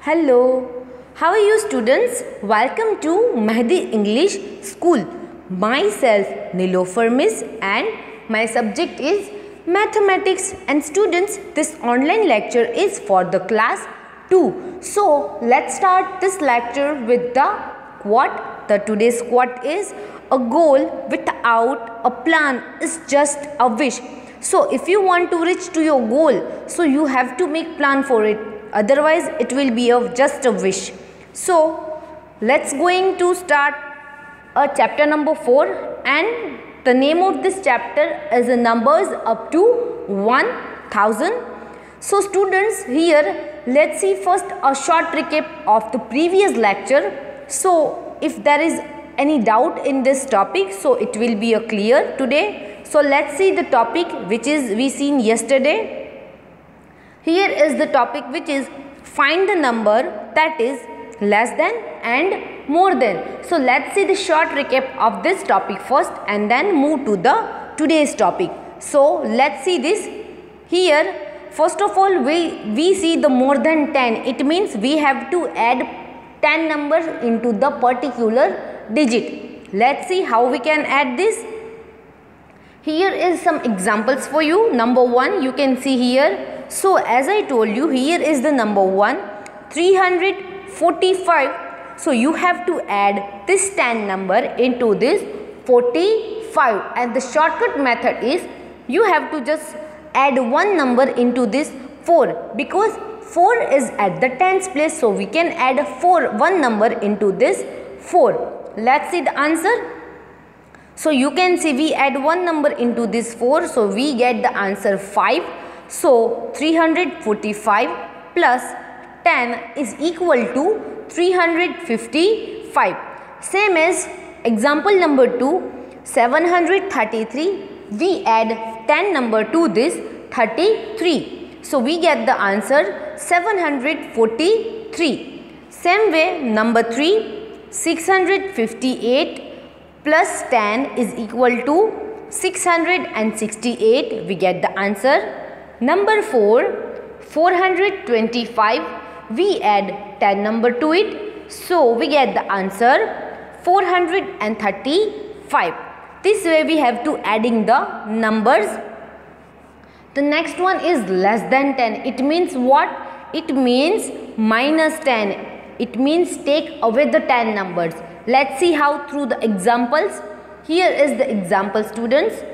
Hello, how are you students? Welcome to Mehdi English School. Myself Nilofer Miss and my subject is Mathematics, and students, this online lecture is for the class 2. So let's start this lecture with the quote. The today's quote is, a goal without a plan is just a wish. So if you want to reach to your goal, so you have to make plan for it. Otherwise it will be just a wish. So let's going to start chapter number 4, and the name of this chapter is numbers up to 1000. So students, here let's see first a short recap of the previous lecture. So if there is any doubt in this topic, so it will be clear today. So let's see the topic which is we seen yesterday. Here is the topic which is find the number that is less than and more than. So let's see the short recap of this topic first and then move to the today's topic. So let's see this. Here first of all we see the more than 10. It means we have to add 10 numbers into the particular digit. Let's see how we can add this. Here is some examples for you. Number 1 you can see here. So as I told you, here is the number 1, 345. So you have to add this 10 number into this 45, and the shortcut method is you have to just add one number into this 4, because 4 is at the tens place, so we can add one number into this 4. Let's see the answer. So you can see we add one number into this 4, so we get the answer 5. So 345 plus 10 is equal to 355. Same as example number 2, 733. We add 10 number to this 33. So we get the answer 743. Same way number 3, 658 plus 10 is equal to 668. We get the answer. Number 4, 425, we add 10 number to it, so we get the answer 435. This way we have to adding the numbers. The next one is less than 10. It means what? It means minus 10. It means take away the 10 numbers. Let's see how through the examples. Here is the example, students.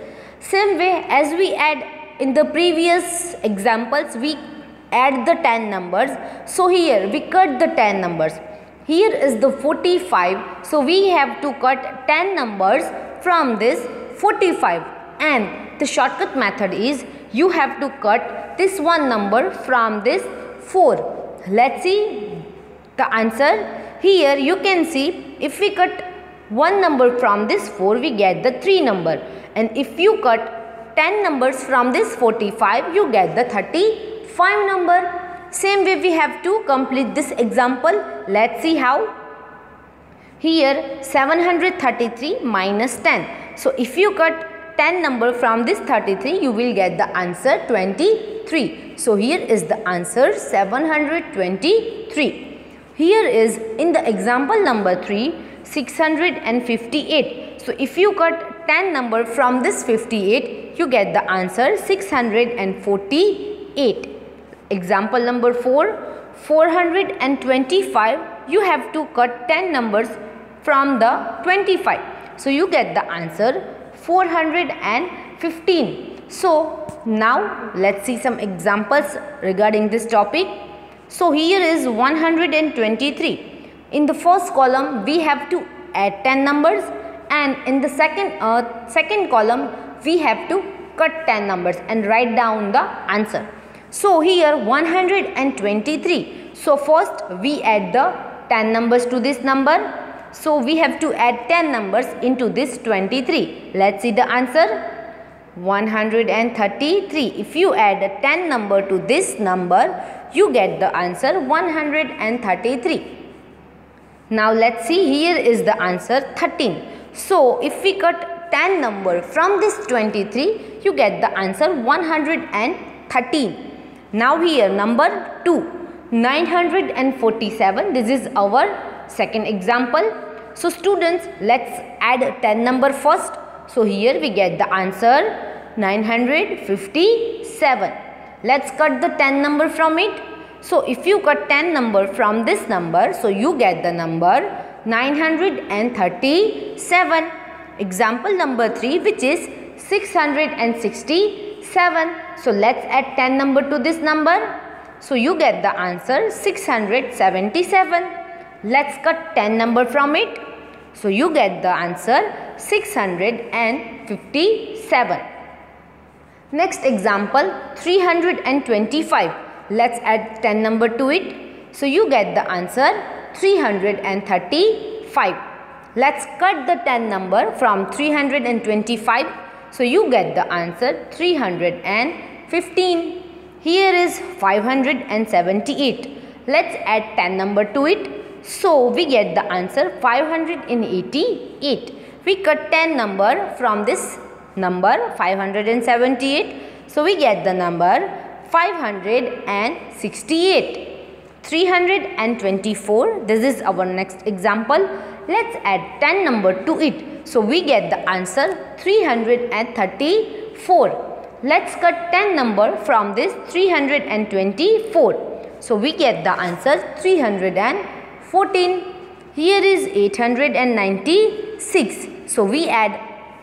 Same way as we add in the previous examples, we add the 10 numbers. So here we cut the 10 numbers. Here is the 45. So we have to cut 10 numbers from this 45. And the shortcut method is you have to cut this one number from this 4. Let's see the answer. Here you can see if we cut one number from this 4, we get the 3 number. And if you cut 10 numbers from this 45, you get the 35 number. Same way we have to complete this example. Let's see how. Here 733 minus 10. So if you cut 10 number from this 33, you will get the answer 23. So here is the answer 723. Here is in the example number 3, 658. So if you cut 10 number from this 58, you get the answer 648. Example number 4, 425. You have to cut 10 numbers from the 25. So you get the answer 415. So now let's see some examples regarding this topic. So here is 123. In the first column we have to add 10 numbers, and in the second column we have to cut 10 numbers and write down the answer. So here 123. So first we add the 10 numbers to this number. So we have to add 10 numbers into this 23. Let's see the answer. 133. If you add a 10 number to this number, you get the answer 133. Now let's see, here is the answer 13. So if we cut 10 number from this 23, you get the answer 113. Now here number 2. 947. This is our second example. So students, let's add 10 number first. So here we get the answer 957. Let's cut the 10 number from it. So if you cut 10 number from this number, so you get the number 937. Example number 3, which is 667. So let's add 10 number to this number. So you get the answer 677. Let's cut 10 number from it. So you get the answer 657. Next example, 325. Let's add 10 number to it. So you get the answer 335. Let's cut the 10 number from 325. So you get the answer 315. Here is 578. Let's add 10 number to it. So we get the answer 588. We cut 10 number from this number 578. So we get the number 568. 324. This is our next example. Let's add 10 number to it. So we get the answer 334. Let's cut 10 number from this 324. So we get the answer 314. Here is 896. So we add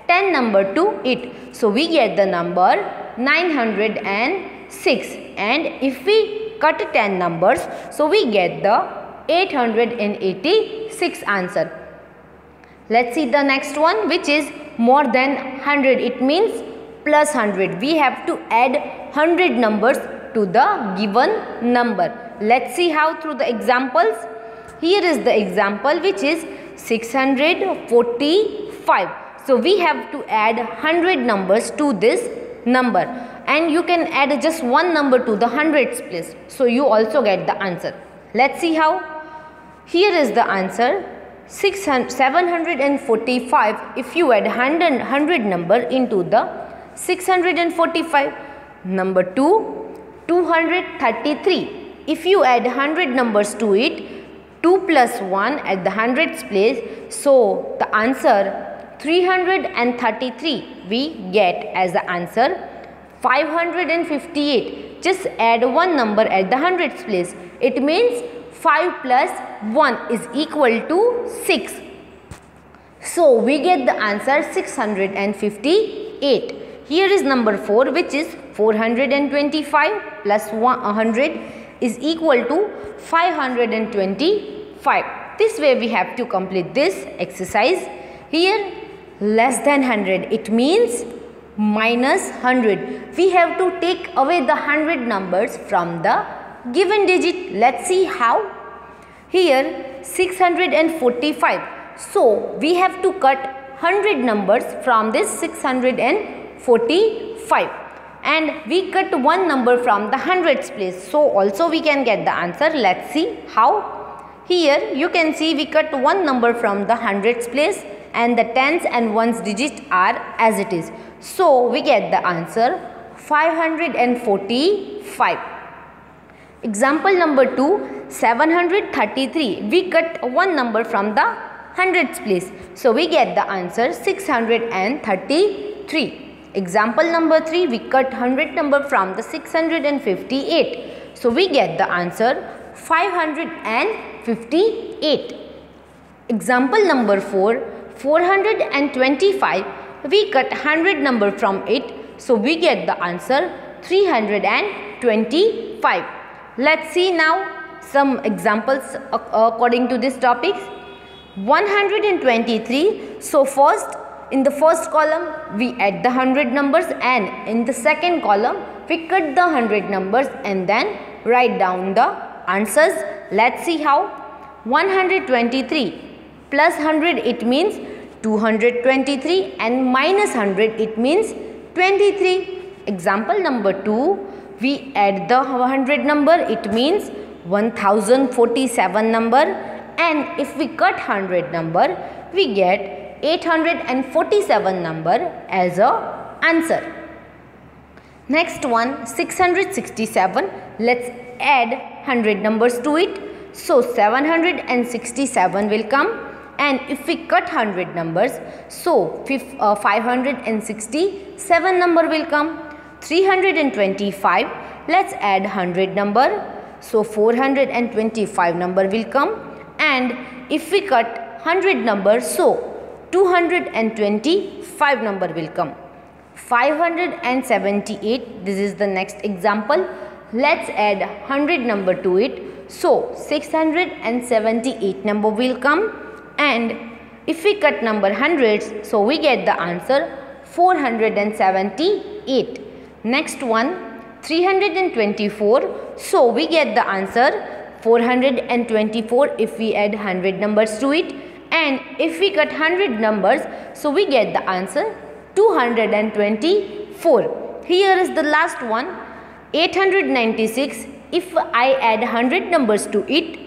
10 number to it. So we get the number 906. And if we cut 10 numbers, so we get the 886 answer. Let's see the next one, which is more than 100. It means plus 100. We have to add 100 numbers to the given number. Let's see how through the examples. Here is the example, which is 645. So we have to add 100 numbers to this number, and you can add just one number to the hundreds place. So you also get the answer. Let's see how. Here is the answer 745. If you add 100 number into the 645. Number 2, 233. If you add 100 numbers to it, 2 plus 1 at the hundreds place. So the answer 333 we get as the answer. 558. Just add one number at the hundreds place. It means 5 plus 1 is equal to 6. So we get the answer 658. Here is number 4, which is 425 plus 100 is equal to 525. This way we have to complete this exercise. Here less than 100, it means minus 100. We have to take away the 100 numbers from the given digit. Let's see how. Here 645. So we have to cut 100 numbers from this 645. And we cut one number from the hundreds place. So also we can get the answer. Let's see how. Here you can see we cut one number from the hundreds place, and the tens and ones digit are as it is. So we get the answer 545. Example number 2, 733. We cut one number from the hundreds place. So we get the answer 633. Example number 3, we cut 100 number from the 658. So we get the answer 558. Example number 4, 425. We cut 100 number from it. So we get the answer 325. Let's see now some examples according to this topic. 123. So first, in the first column we add the 100 numbers, and in the second column we cut the 100 numbers and then write down the answers. Let's see how. 123 plus 100, it means 223, and minus 100, it means 23. Example number 2, we add the 100 number, it means 1047 number, and if we cut 100 number, we get 847 number as a answer. Next one, 667. let's add 100 numbers to it. So 767 will come, and if we cut 100 numbers, so 567 number will come. 325, let's add 100 number, so 425 number will come, and if we cut 100 numbers, so 225 number will come. 578, this is the next example, let's add 100 number to it, so 678 number will come, and if we cut number hundreds, so we get the answer 478. Next one, 324, so we get the answer 424 if we add 100 numbers to it, and if we cut 100 numbers, so we get the answer 224. Here is the last one, 896, if I add 100 numbers to it,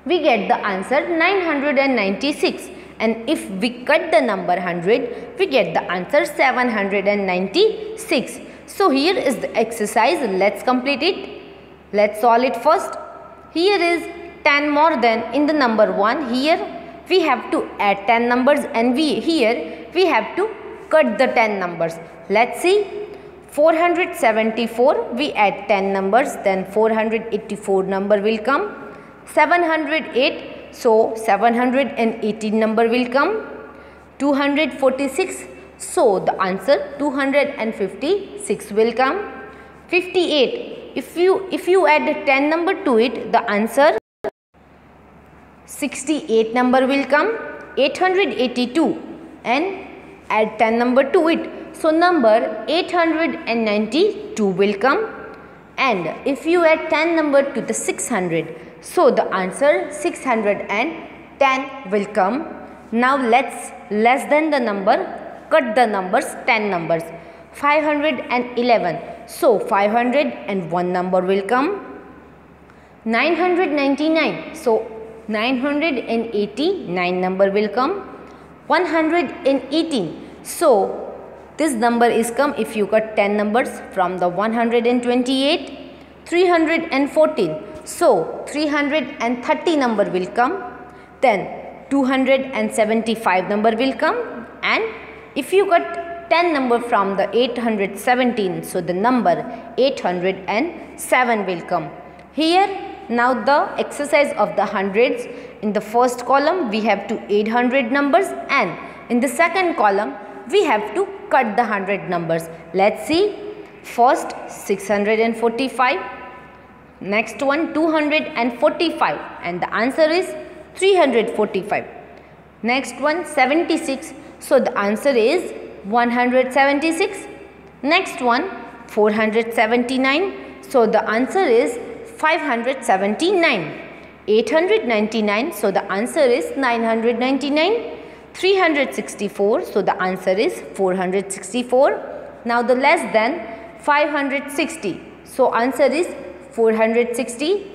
we get the answer 996, and if we cut the number 100, we get the answer 796. So here is the exercise, let's complete it. Let's solve it first. Here is 10 more than in the number 1. Here we have to add 10 numbers, and here we have to cut the 10 numbers. Let's see. 474, we add 10 numbers, then 484 number will come. 708, so 718 number will come. 246, so the answer 256 will come. 58, if you add 10 number to it, the answer 68 number will come. 882, and add 10 number to it, so number 892 will come, and if you add 10 number to the 600, so the answer 610 will come. Now let's less than the number, cut the numbers, 10 numbers. 511, so 501 number will come. 999, so 989 number will come. 118, so this number is come if you cut 10 numbers from the 128. 314, so 330 number will come. Then 275 number will come, and if you cut 10 number from the 817, so the number 807 will come. Here now the exercise of the hundreds. In the first column we have to add 100 numbers, and in the second column we have to cut the 100 numbers. Let's see. First 645, next one 245, and the answer is 345. Next one 76, so the answer is 176. Next one 479, so the answer is 579. 899, so the answer is 999. 364, so the answer is 464. Now the less than 560, so answer is 460.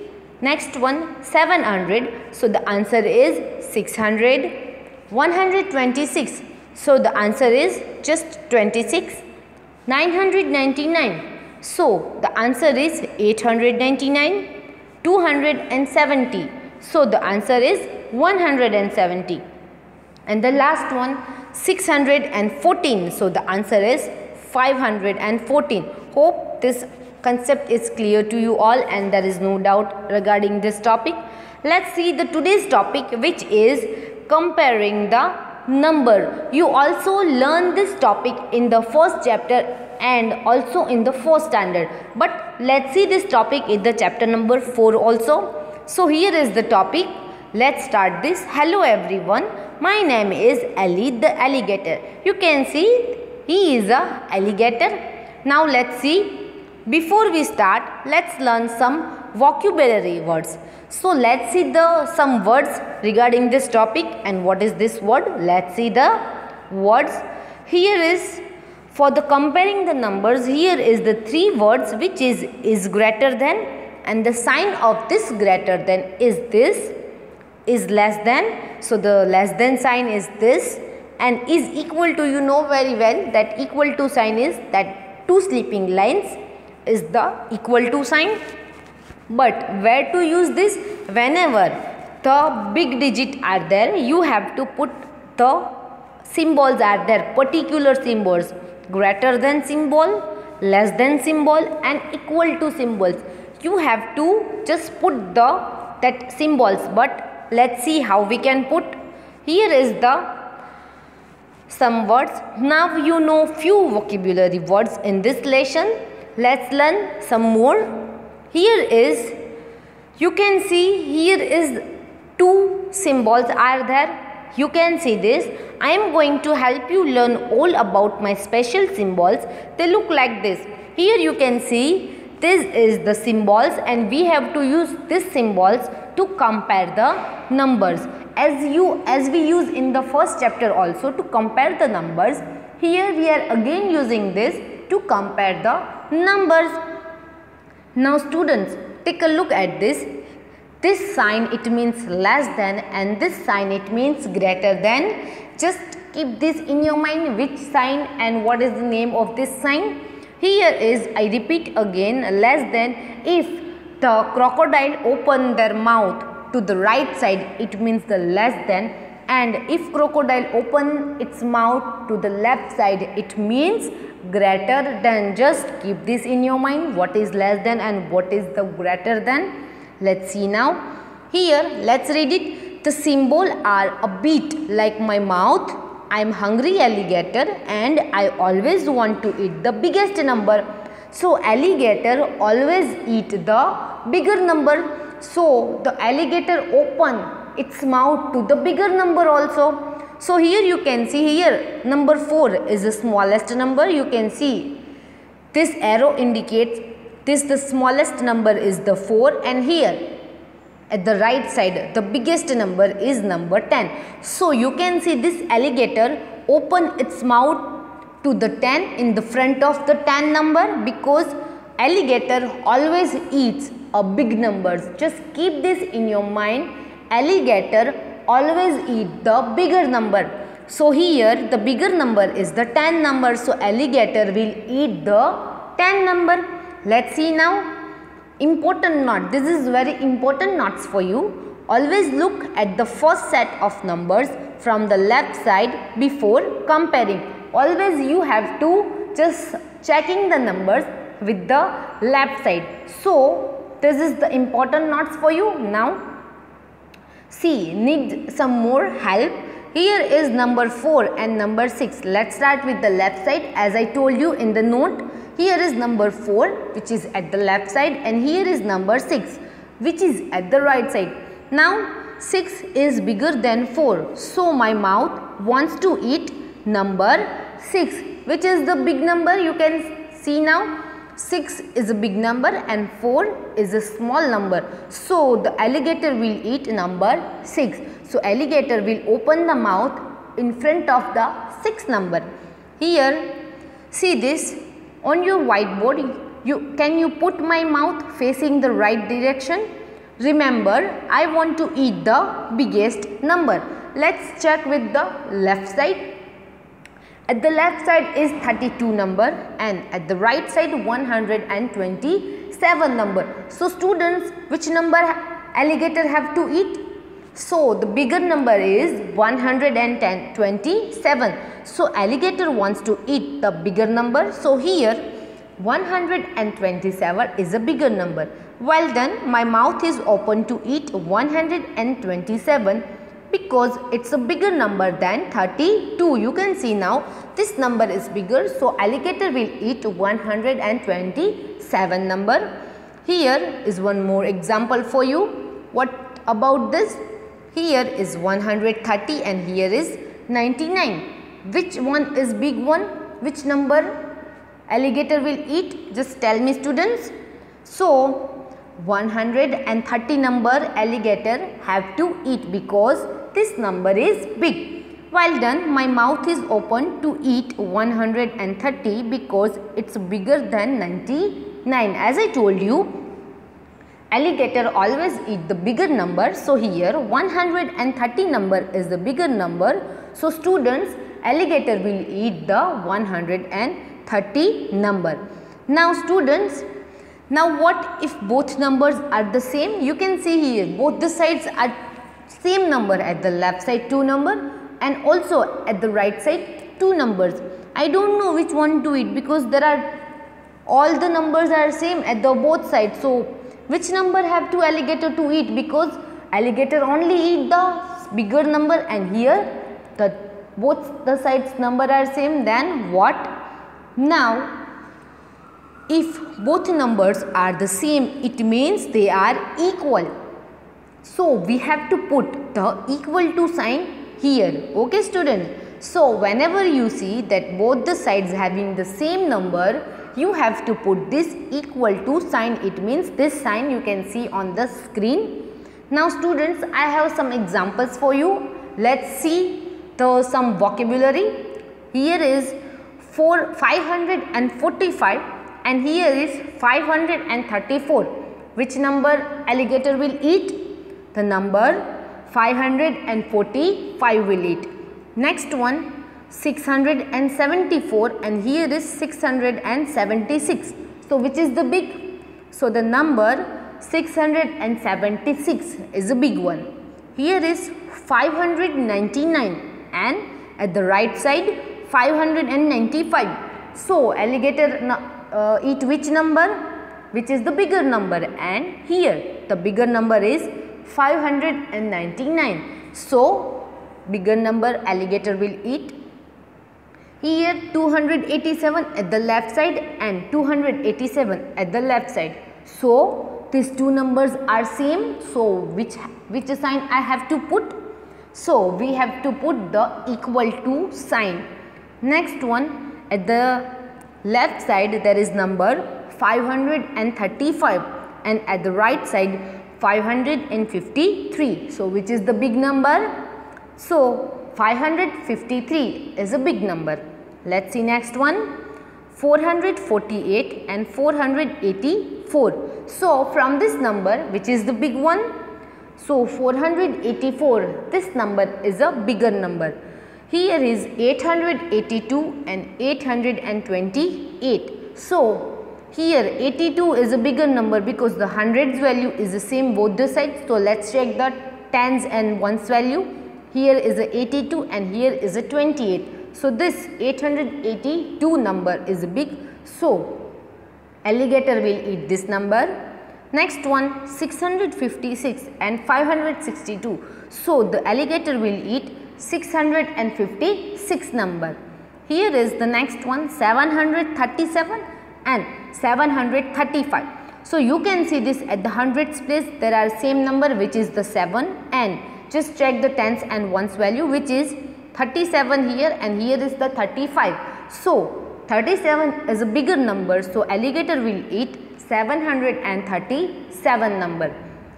Next one 700, so the answer is 600. 126, so the answer is just 26. 999, so the answer is 899. 270, so the answer is 170. And the last one 614, so the answer is 514. Hope this concept is clear to you all and there is no doubt regarding this topic. Let's see the today's topic, which is comparing the number. You also learn this topic in the first chapter and also in the first standard, but let's see this topic in the chapter number 4 also. So here is the topic. Let's start this. Hello everyone, my name is Ali the alligator. You can see he is a alligator. Now let's see. Before we start, let's learn some vocabulary words. So let's see some words regarding this topic. And what is this word? Let's see the words. Here is for the comparing the numbers. Here is the 3 words, which is greater than, and the sign of this greater than is this, is less than. So the less than sign is this, and is equal to, you know very well that equal to sign is that 2 sleeping lines. is the equal to sign. But where to use this? Whenever the big digit are there, you have to put the symbols are there, particular symbols, greater than symbol, less than symbol and equal to symbols. You have to just put that symbols, but let's see how we can put. Here is some words. Now you know few vocabulary words in this lesson. Let's learn some more. Here is, you can see here is two symbols are there. You can see this. I am going to help you learn all about my special symbols. They look like this. Here you can see this is the symbols and we have to use these symbols to compare the numbers. As we use in the first chapter also to compare the numbers, here we are again using this to compare the numbers. Now students, take a look at this. This sign it means less than and this sign it means greater than. Just keep this in your mind, which sign and what is the name of this sign. Here is, I repeat again, less than. If the crocodile open their mouth to the right side, it means the less than, and if crocodile open its mouth to the left side, it means greater than. Just keep this in your mind, what is less than and what is the greater than. Let's see now. Here, let's read it. The symbol are a bit like my mouth. I am hungry alligator and I always want to eat the biggest number. So alligator always eat the bigger number. So the alligator open its mouth to the bigger number also. So here you can see here number 4 is the smallest number. You can see this arrow indicates this, the smallest number is the 4, and here at the right side the biggest number is number 10. So you can see this alligator open its mouth to the 10 in the front of the 10 number, because alligator always eats a big numbers. Just keep this in your mind, alligator always eat the bigger number. So here the bigger number is the 10 number, so alligator will eat the 10 number. Let's see now. Important note. This is very important notes for you. Always look at the first set of numbers from the left side before comparing. Always you have to just checking the numbers with the left side. So this is the important notes for you. Now see, need some more help. Here is number 4 and number 6. Let's start with the left side. As I told you in the note, here is number 4 which is at the left side and here is number 6 which is at the right side. Now 6 is bigger than 4. So my mouth wants to eat number 6, which is the big number. You can see now 6 is a big number and 4 is a small number. So the alligator will eat number 6. So alligator will open the mouth in front of the 6th number. Here see this on your whiteboard. Can you put my mouth facing the right direction? Remember, I want to eat the biggest number. Let's check with the left side. At the left side is 32 number and at the right side 127 number. So students, which number alligator have to eat? So the bigger number is 127. So alligator wants to eat the bigger number. So here 127 is a bigger number. Well done, my mouth is open to eat 127 because it's a bigger number than 32. You can see now this number is bigger, so alligator will eat 127 number. Here is one more example for you. What about this? Here is 130 and here is 99. Which one is big one? Which number alligator will eat? Just tell me students. So 130 number alligator have to eat because this number is big. Well done, my mouth is open to eat 130 because it's bigger than 99. As I told you, alligator always eat the bigger number. So here 130 number is the bigger number. So students, alligator will eat the 130 number. Now students, Now what if both numbers are the same? You can see here both the sides are same number, at the left side 2 number and also at the right side 2 numbers. I don't know which one to eat because there are all the numbers are same at the both sides. So which number have to alligator to eat, because alligator only eat the bigger number and here the both the sides number are same. Then what? Now if both numbers are the same, it means they are equal. So we have to put the equal to sign here. Okay students. So whenever you see that both the sides having the same number, you have to put this equal to sign. It means this sign you can see on the screen. Now students, I have some examples for you. Let's see some vocabulary. Here is 545 and here is 534. Which number alligator will eat? The number 545 will eat. Next one 674 and here is 676. So which is the big? So the number 676 is a big one. Here is 599 and at the right side 595. So alligator eat which number? Which is the bigger number? And here the bigger number is 599. So bigger number alligator will eat. Here 287 at the left side and 287 at the left side. So these two numbers are same. So which sign I have to put? So we have to put the equal to sign. Next one, at the left side there is number 535 and at the right side 553. So which is the big number? So 553 is a big number. Let's see next one, 448 and 484. So from this number, which is the big one? So 484, this number is a bigger number. Here is 882 and 828. So here 82 is a bigger number because the hundreds value is the same both the sides. So let's check the tens and ones value. Here is a 82 and here is a 28. So this 882 number is big. So alligator will eat this number. Next one 656 and 562. So the alligator will eat 656 number. Here is the next one 737 and 735. So you can see this at the hundreds place there are same number which is the 7 and just check the tens and ones value which is 37 here and here is the 35. So 37 is a bigger number, so alligator will eat 737 number.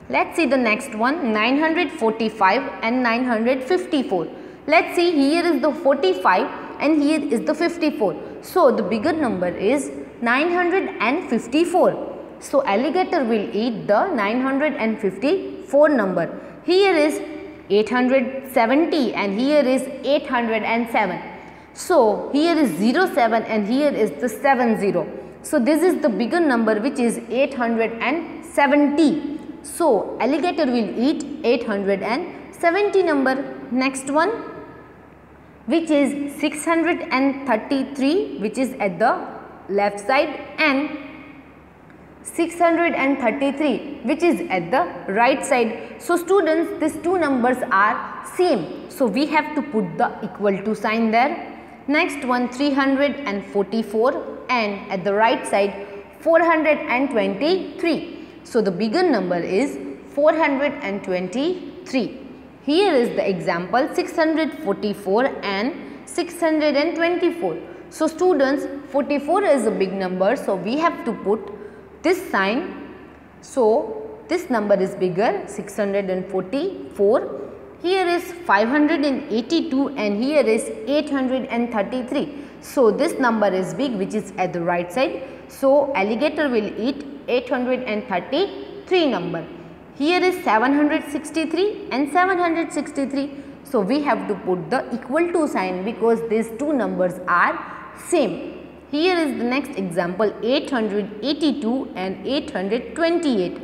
Let's see the next one 945 and 954. Let's see, here is the 45 and here is the 54. So the bigger number is 954. So alligator will eat the 954 number. Here is 870 and here is 807. So here is 07 and here is the 70. So this is the bigger number which is 870. So alligator will eat 870 number. Next one which is 633 which is at the left side and 633 which is at the right side. So students, these two numbers are same. So we have to put the equal to sign there. Next one 344 and at the right side 423. So the bigger number is 423. Here is the example 644 and 624. So students, 44 is a big number, so we have to put this sign. So this number is bigger 644. Here is 582 and here is 833. So this number is big which is at the right side. So alligator will eat 833 number. Here is 763 and 763. So we have to put the equal to sign because these two numbers are same. Here is the next example, 882 and 828.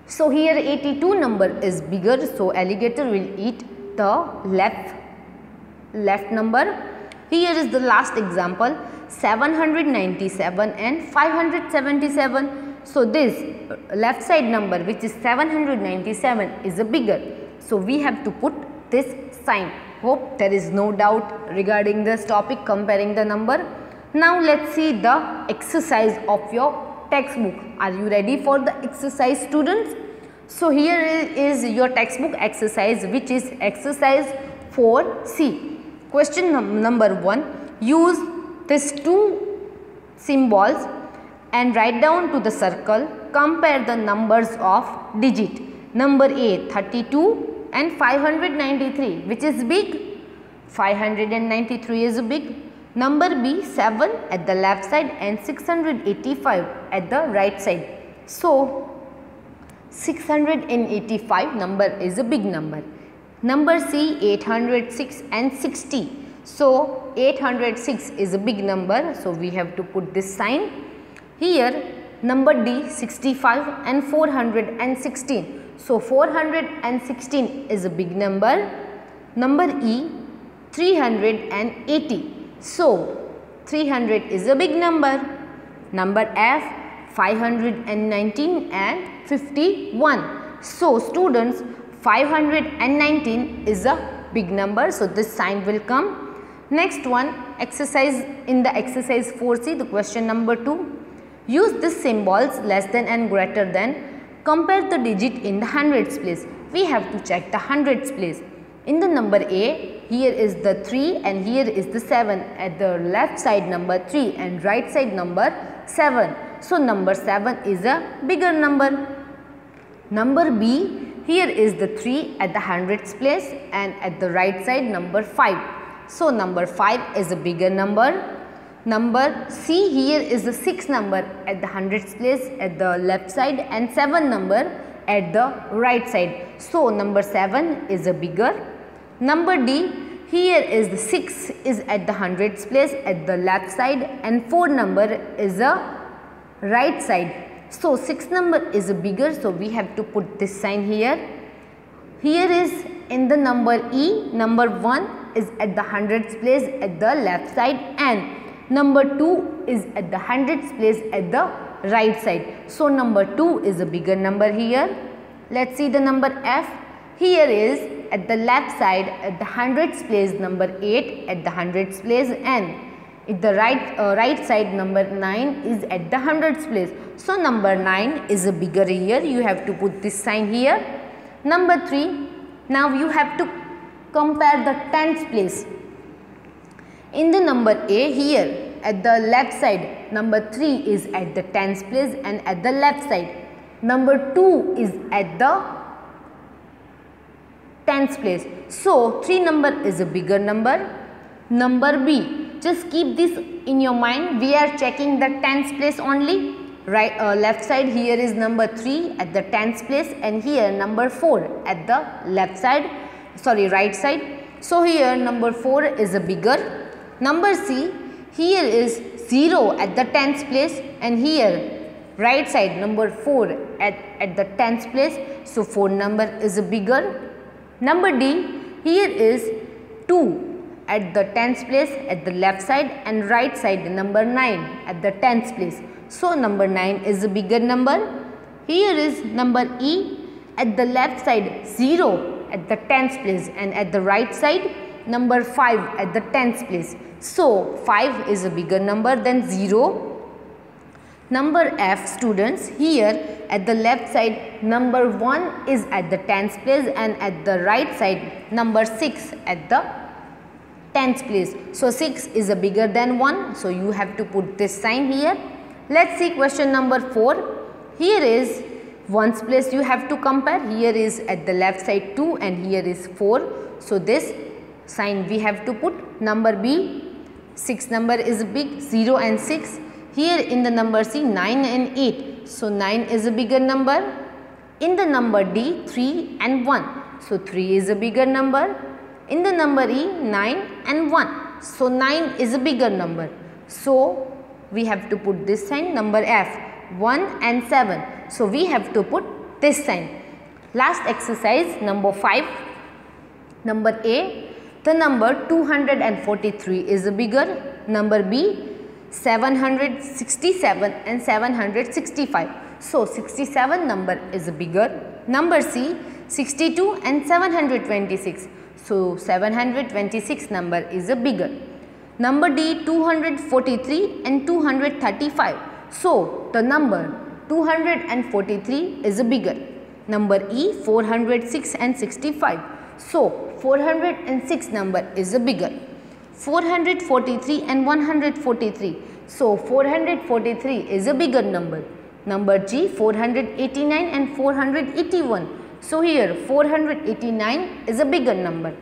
So here 82 number is bigger, so alligator will eat the left number. Here is the last example, 797 and 577. So this left side number, which is 797, is a bigger. So we have to put this sign. Hope there is no doubt regarding this topic, comparing the number. Now let's see the exercise of your textbook. Are you ready for the exercise, students? So here is your textbook exercise, which is exercise 4C. Question number 1. Use these two symbols and write down to the circle. Compare the numbers of digit. Number A, 32 and 593. Which is big? 593 is big. Number B, 7 at the left side and 685 at the right side. So 685 number is a big number. Number C, 806 and 60. So 806 is a big number, so we have to put this sign. Here number D, 65 and 416. So 416 is a big number. Number E, 380. So 300 is a big number. Number F, 519 and 51. So students, 519 is a big number, so this sign will come. Next one, exercise in the exercise 4C, the question number 2. Use these symbols less than and greater than. Compare the digit in the hundreds place. We have to check the hundreds place. In the number A, here is the 3 and here is the 7. At the left side number 3 and right side number 7. So number 7 is a bigger number. Number B, here is the 3 at the hundreds place and at the right side number 5. So number 5 is a bigger number. Number C, here is the 6 number at the hundreds place at the left side and 7 number at the right side. So number 7 is a bigger. Number D, here is the 6 is at the hundreds place at the left side and 4 number is a right side. So 6 number is a bigger, so we have to put this sign here. Here is in the number E, number 1 is at the hundreds place at the left side and number 2 is at the hundreds place at the right side. So number 2 is a bigger number here. Let's see the number F. Here is at the left side at the hundreds place number 8 at the hundreds place and at the right side number 9 is at the hundreds place. So number 9 is a bigger here. You have to put this sign here. Number 3. Now you have to compare the tens place. In the number A, here at the left side number 3 is at the tens place and at the left side number 2 is at the tens place. So 3 number is a bigger number. Number B, just keep this in your mind. We are checking the tens place only. Right, left side here is number 3 at the tens place and here number 4 at the left side, right side. So here number 4 is a bigger. Number C, here is 0 at the tens place and here right side number 4 at the tens place. So 4 number is a bigger. Number D, here is 2 at the tens place at the left side and right side number 9 at the tens place. So number 9 is a bigger number. Here is number E, at the left side 0 at the tens place and at the right side number 5 at the tens place. So 5 is a bigger number than 0. Number F, students, here at the left side number 1 is at the tens place and at the right side number 6 at the tens place. So 6 is a bigger than 1. So you have to put this sign here. Let's see question number 4. Here is ones place you have to compare. Here is at the left side 2 and here is 4. So this sign we have to put. Number B, 6 number is big, 0 and 6. Here in the number C, 9 and 8. So 9 is a bigger number. In the number D, 3 and 1. So 3 is a bigger number. In the number E, 9 and 1. So 9 is a bigger number. So we have to put this sign, number F, 1 and 7. So we have to put this sign. Last exercise, number 5. Number A, the number 243 is bigger. Number B, 767 and 765. So 67 number is bigger. Number C, 62 and 726. So 726 number is bigger. Number D, 243 and 235. So the number 243 is bigger. Number E, 406 and 65. So 406 number is bigger. 443 and 143. So 443 is a bigger number. Number G, 489 and 481. So here 489 is a bigger number.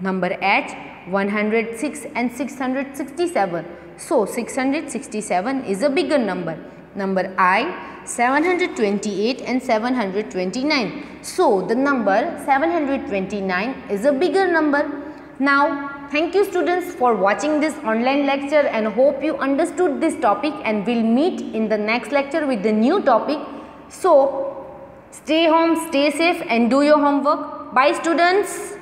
Number H, 106 and 667. So 667 is a bigger number. Number I, 728 and 729. So the number 729 is a bigger number. Now, thank you students for watching this online lecture and hope you understood this topic, and we'll meet in the next lecture with the new topic. So, stay home, stay safe and do your homework. Bye students.